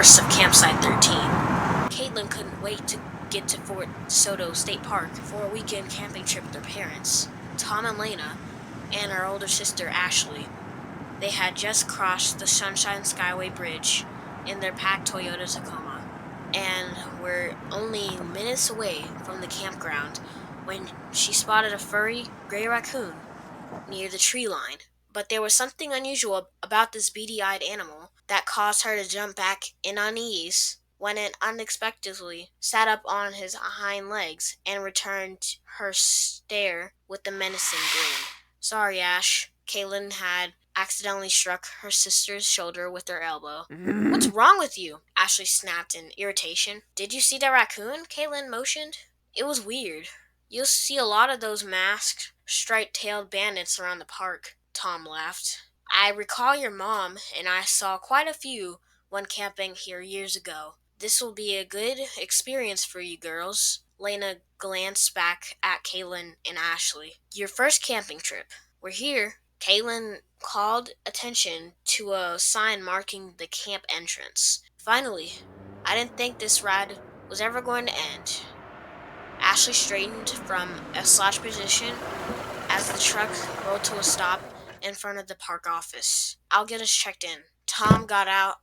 first of Campsite 13. Caitlin couldn't wait to get to Fort DeSoto State Park for a weekend camping trip with her parents, Tom and Lena, and her older sister Ashley. They had just crossed the Sunshine Skyway Bridge in their packed Toyota Tacoma and were only minutes away from the campground when she spotted a furry gray raccoon near the tree line. But there was something unusual about this beady-eyed animal that caused her to jump back in unease when it unexpectedly sat up on his hind legs and returned her stare with a menacing grin. Sorry, Ash. Caitlin had accidentally struck her sister's shoulder with her elbow. What's wrong with you? Ashley snapped in irritation. Did you see that raccoon? Caitlin motioned. It was weird. You'll see a lot of those masked, striped-tailed bandits around the park, Tom laughed. I recall your mom and I saw quite a few when camping here years ago. This will be a good experience for you girls. Lena glanced back at Caitlin and Ashley. Your first camping trip. We're here. Caitlin called attention to a sign marking the camp entrance. Finally, I didn't think this ride was ever going to end. Ashley straightened from a slouch position as the truck rolled to a stop in front of the park office. I'll get us checked in. Tom got out,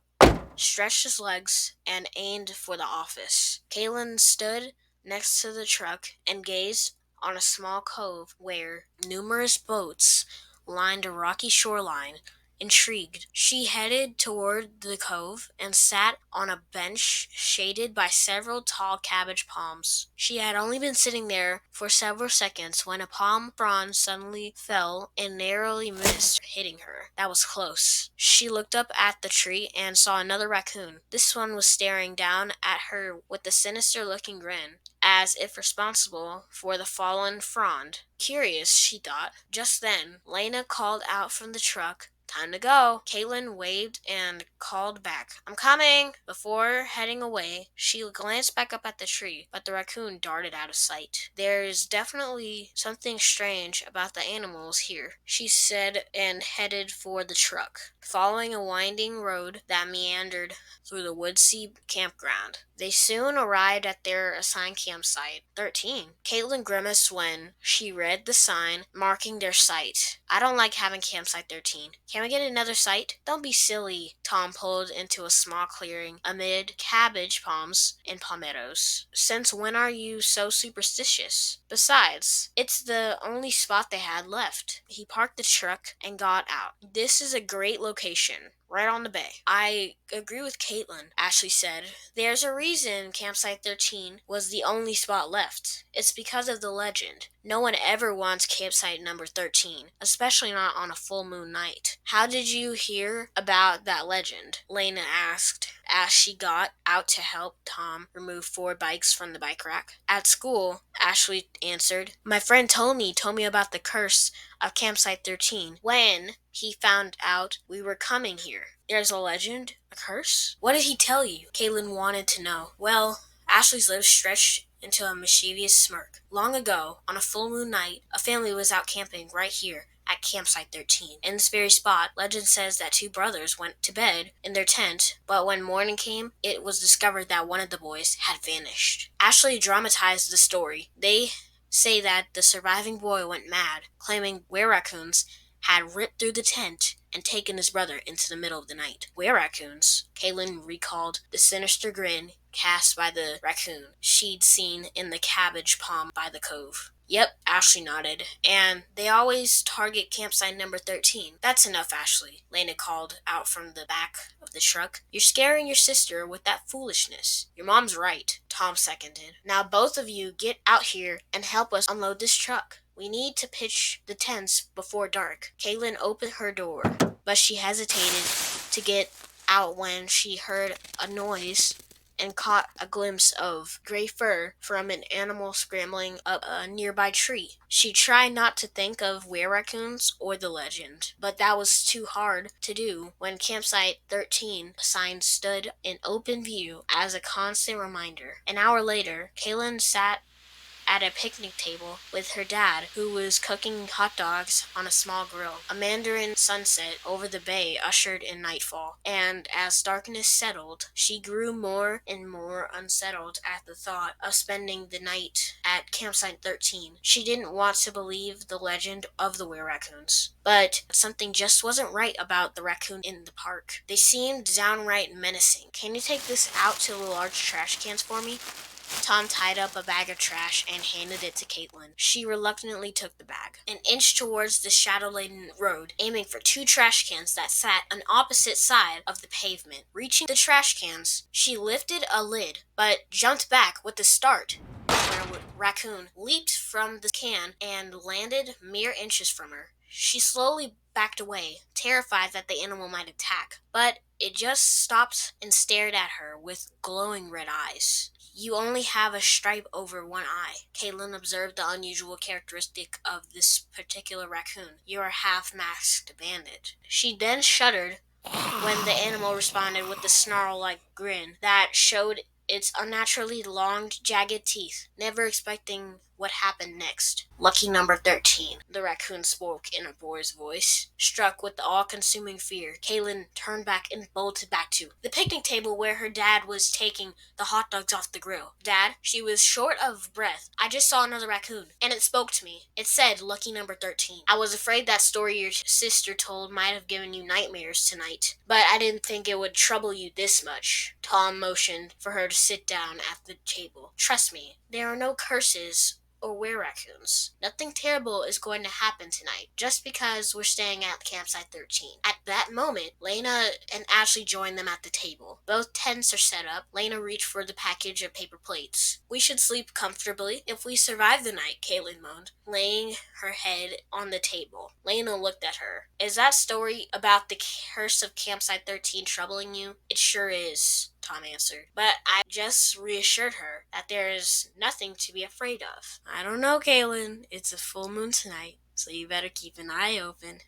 stretched his legs, and aimed for the office. Caitlin stood next to the truck and gazed on a small cove where numerous boats lined a rocky shoreline. Intrigued, she headed toward the cove and sat on a bench shaded by several tall cabbage palms. She had only been sitting there for several seconds when a palm frond suddenly fell and narrowly missed hitting her. That was close. She looked up at the tree and saw another raccoon. This one was staring down at her with a sinister-looking grin, as if responsible for the fallen frond. Curious, she thought. Just then, Lena called out from the truck, "Time to go." Caitlin waved and called back, "I'm coming." Before heading away, she glanced back up at the tree, but the raccoon darted out of sight. "There's definitely something strange about the animals here," she said and headed for the truck, following a winding road that meandered through the woodsy campground. They soon arrived at their assigned campsite, 13. Caitlin grimaced when she read the sign marking their site. "I don't like having campsite 13. Can we get another site?" "Don't be silly." Tom pulled into a small clearing amid cabbage palms and palmettos. "Since when are you so superstitious? Besides, it's the only spot they had left." He parked the truck and got out. "This is a great location, right on the bay." "I agree with Caitlin," Ashley said. "There's a reason Campsite 13 was the only spot left. It's because of the legend. No one ever wants campsite number 13, especially not on a full moon night." "How did you hear about that legend?" Lena asked as she got out to help Tom remove 4 bikes from the bike rack. "At school," Ashley answered. "My friend Tony told me about the curse of Campsite 13 when he found out we were coming here." "There's a legend? A curse? What did he tell you?" Caitlin wanted to know. "Well," Ashley's lips stretched into a mischievous smirk. "Long ago, on a full moon night, a family was out camping right here at Campsite 13. In this very spot, legend says that 2 brothers went to bed in their tent, but when morning came, it was discovered that one of the boys had vanished." Ashley dramatized the story. "They say that the surviving boy went mad, claiming were-raccoons had ripped through the tent and taken his brother into the middle of the night." "Were-raccoons?" Caitlin recalled the sinister grin cast by the raccoon she'd seen in the cabbage palm by the cove. "Yep," Ashley nodded, "and they always target campsite number 13. "That's enough, Ashley," Lena called out from the back of the truck. "You're scaring your sister with that foolishness." "Your mom's right," Tom seconded. "Now both of you get out here and help us unload this truck. We need to pitch the tents before dark." Caitlin opened her door, but she hesitated to get out when she heard a noise and caught a glimpse of gray fur from an animal scrambling up a nearby tree. She tried not to think of were-raccoons or the legend, but that was too hard to do when Campsite 13 sign stood in open view as a constant reminder. An hour later, Caitlin sat at a picnic table with her dad, who was cooking hot dogs on a small grill. A Mandarin sunset over the bay ushered in nightfall, and as darkness settled, she grew more and more unsettled at the thought of spending the night at Campsite 13. She didn't want to believe the legend of the were-raccoons, but something just wasn't right about the raccoon in the park. They seemed downright menacing. "Can you take this out to the large trash cans for me?" Tom tied up a bag of trash and handed it to Caitlin. She reluctantly took the bag and inched towards the shadow-laden road, aiming for two trash cans that sat on opposite side of the pavement. Reaching the trash cans, she lifted a lid, but jumped back with a start when a raccoon leaped from the can and landed mere inches from her. She slowly backed away, terrified that the animal might attack, but it just stopped and stared at her with glowing red eyes. "You only have a stripe over one eye." Caitlin observed the unusual characteristic of this particular raccoon. "You're a half-masked bandit." She then shuddered when the animal responded with a snarl-like grin that showed its unnaturally long, jagged teeth, never expecting what happened next. "Lucky number 13, the raccoon spoke in a boy's voice. Struck with the all-consuming fear, Caitlin turned back and bolted back to the picnic table where her dad was taking the hot dogs off the grill. "Dad," she was short of breath, "I just saw another raccoon, and it spoke to me. It said, 'Lucky number 13. I was afraid that story your sister told might have given you nightmares tonight, but I didn't think it would trouble you this much." Tom motioned for her to sit down at the table. "Trust me, there are no curses or were-raccoons. Nothing terrible is going to happen tonight, just because we're staying at Campsite 13. At that moment, Lena and Ashley joined them at the table. Both tents are set up. Lena reached for the package of paper plates. "We should sleep comfortably if we survive the night," Caitlin moaned, laying her head on the table. Lena looked at her. "Is that story about the curse of Campsite 13 troubling you?" "It sure is," Tom answered. "But I just reassured her that there is nothing to be afraid of." "I don't know, Caitlin. It's a full moon tonight, so you better keep an eye open."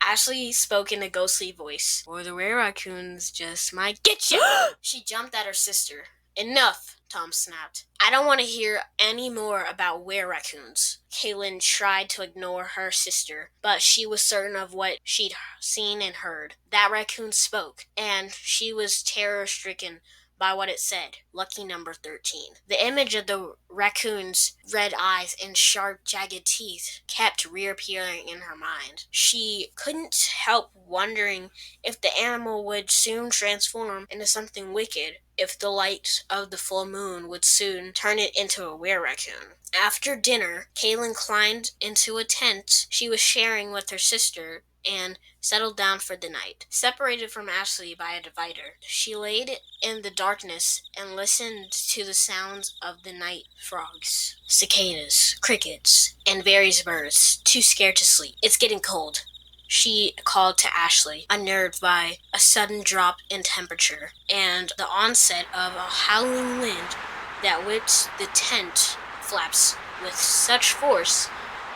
Ashley spoke in a ghostly voice, "or the were-raccoons just might get you." She jumped at her sister. "Enough," Tom snapped. "I don't want to hear any more about were-raccoons." Caitlin tried to ignore her sister, but she was certain of what she'd seen and heard. That raccoon spoke, and she was terror-stricken by what it said. Lucky number 13. The image of the raccoon's red eyes and sharp, jagged teeth kept reappearing in her mind. She couldn't help wondering if the animal would soon transform into something wicked, if the light of the full moon would soon turn it into a were-raccoon. After dinner, Caitlin climbed into a tent she was sharing with her sister and settled down for the night. Separated from Ashley by a divider, she laid in the darkness and listened to the sounds of the night: frogs, cicadas, crickets, and various birds, too scared to sleep. "It's getting cold," she called to Ashley, unnerved by a sudden drop in temperature and the onset of a howling wind that whipped the tent flaps with such force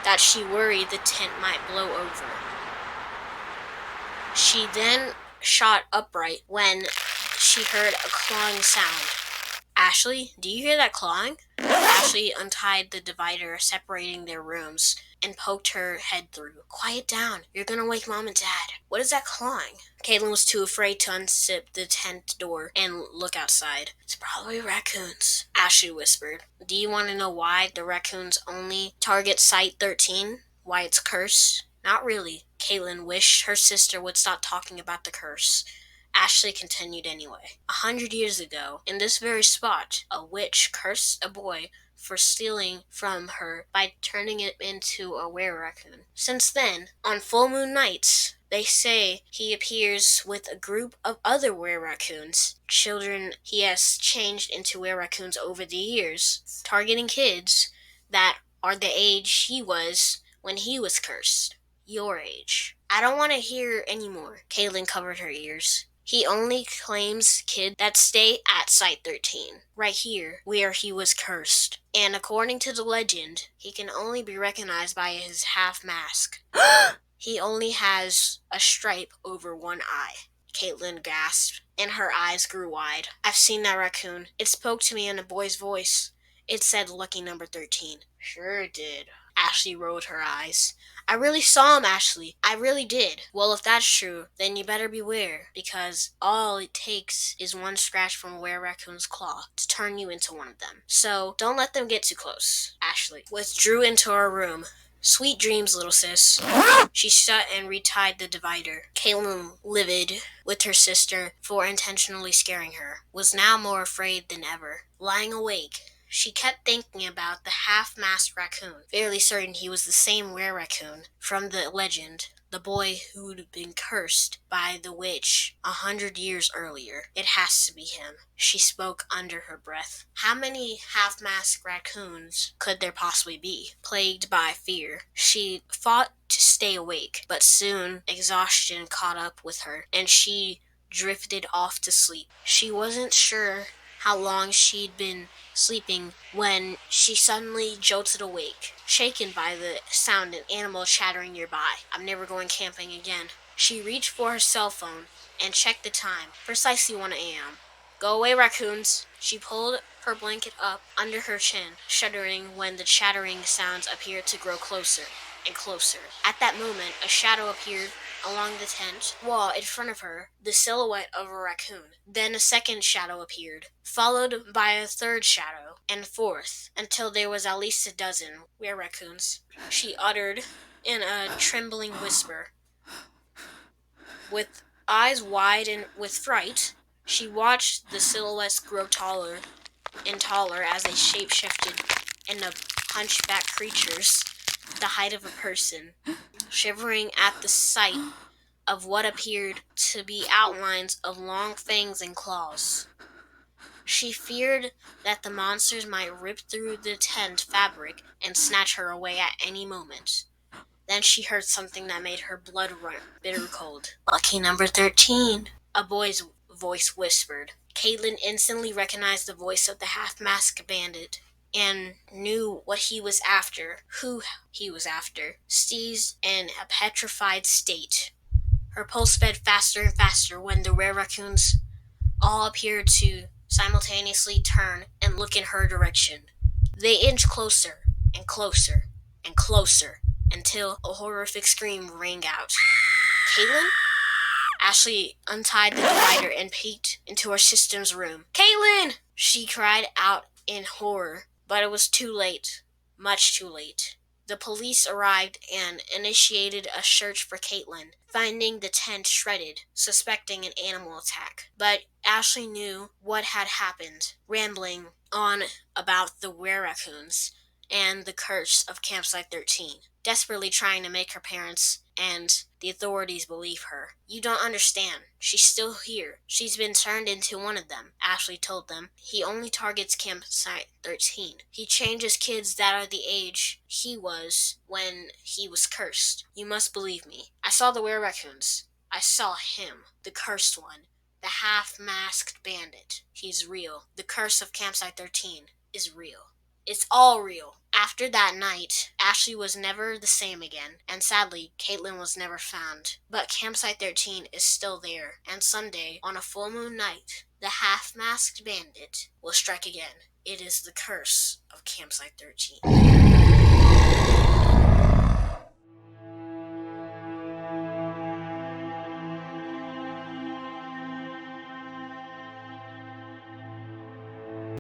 that she worried the tent might blow over. She then shot upright when she heard a clawing sound. "Ashley, do you hear that clawing?" Ashley untied the divider separating their rooms and poked her head through. "Quiet down. You're gonna wake Mom and Dad. What is that clawing?" Caitlin was too afraid to unzip the tent door and look outside. "It's probably raccoons," Ashley whispered. "Do you want to know why the raccoons only target Site 13? Why it's cursed?" "Not really." Caitlin wished her sister would stop talking about the curse. Ashley continued anyway. 100 years ago, in this very spot, a witch cursed a boy for stealing from her by turning it into a were-raccoon. Since then, on full moon nights, they say he appears with a group of other were-raccoons, children he has changed into were-raccoons over the years, targeting kids that are the age he was when he was cursed. Your age. "I don't want to hear anymore." Caitlin covered her ears. "He only claims kids that stay at Site 13, right here, where he was cursed. And according to the legend, he can only be recognized by his half-mask. He only has a stripe over one eye." Caitlin gasped, and her eyes grew wide. "I've seen that raccoon. It spoke to me in a boy's voice. It said lucky number 13. Sure it did. Ashley rolled her eyes. I really saw him, Ashley. I really did. Well, if that's true, then you better beware, because all it takes is one scratch from a were-raccoon's claw to turn you into one of them. So, don't let them get too close. Ashley withdrew into her room. Sweet dreams, little sis. She shut and retied the divider. Caitlin, livid with her sister for intentionally scaring her, was now more afraid than ever. Lying awake, she kept thinking about the half-masked raccoon, fairly certain he was the same were-raccoon from the legend, the boy who'd been cursed by the witch 100 years earlier. It has to be him. She spoke under her breath. How many half-masked raccoons could there possibly be? Plagued by fear, she fought to stay awake, but soon exhaustion caught up with her, and she drifted off to sleep. She wasn't sure how long she'd been sleeping when she suddenly jolted awake, shaken by the sound of animals chattering nearby. I'm never going camping again. She reached for her cell phone and checked the time. Precisely 1 a.m. Go away, raccoons. She pulled her blanket up under her chin, shuddering when the chattering sounds appeared to grow closer and closer. At that moment, a shadow appeared along the tent wall in front of her, the silhouette of a raccoon. Then a second shadow appeared, followed by a third shadow, and fourth, until there was at least a dozen were-raccoons. She uttered in a trembling whisper. With eyes wide and with fright, she watched the silhouettes grow taller and taller as they shape-shifted into hunchback creatures, the height of a person. Shivering at the sight of what appeared to be outlines of long fangs and claws, she feared that the monsters might rip through the tent fabric and snatch her away at any moment. Then she heard something that made her blood run bitter cold. Lucky number 13, a boy's voice whispered. Caitlin instantly recognized the voice of the half-masked bandit and knew what he was after, who he was after. Seized in a petrified state, her pulse sped faster and faster when the were-raccoons all appeared to simultaneously turn and look in her direction. They inched closer and closer and closer until a horrific scream rang out. Caitlin? Ashley untied the divider and peeked into her sister's room. Caitlin! She cried out in horror, but it was too late. Much too late. The police arrived and initiated a search for Caitlin, finding the tent shredded, suspecting an animal attack. But Ashley knew what had happened, rambling on about the were-raccoons and the curse of Campsite 13, desperately trying to make her parents and the authorities believe her. You don't understand. She's still here. She's been turned into one of them, Ashley told them. He only targets Campsite 13. He changes kids that are the age he was when he was cursed. You must believe me. I saw the were-raccoons. I saw him, the cursed one, the half-masked bandit. He's real. The curse of Campsite 13 is real. It's all real. After that night, Ashley was never the same again, and sadly, Caitlin was never found. But Campsite 13 is still there, and someday, on a full moon night, the half-masked bandit will strike again. It is the curse of Campsite 13.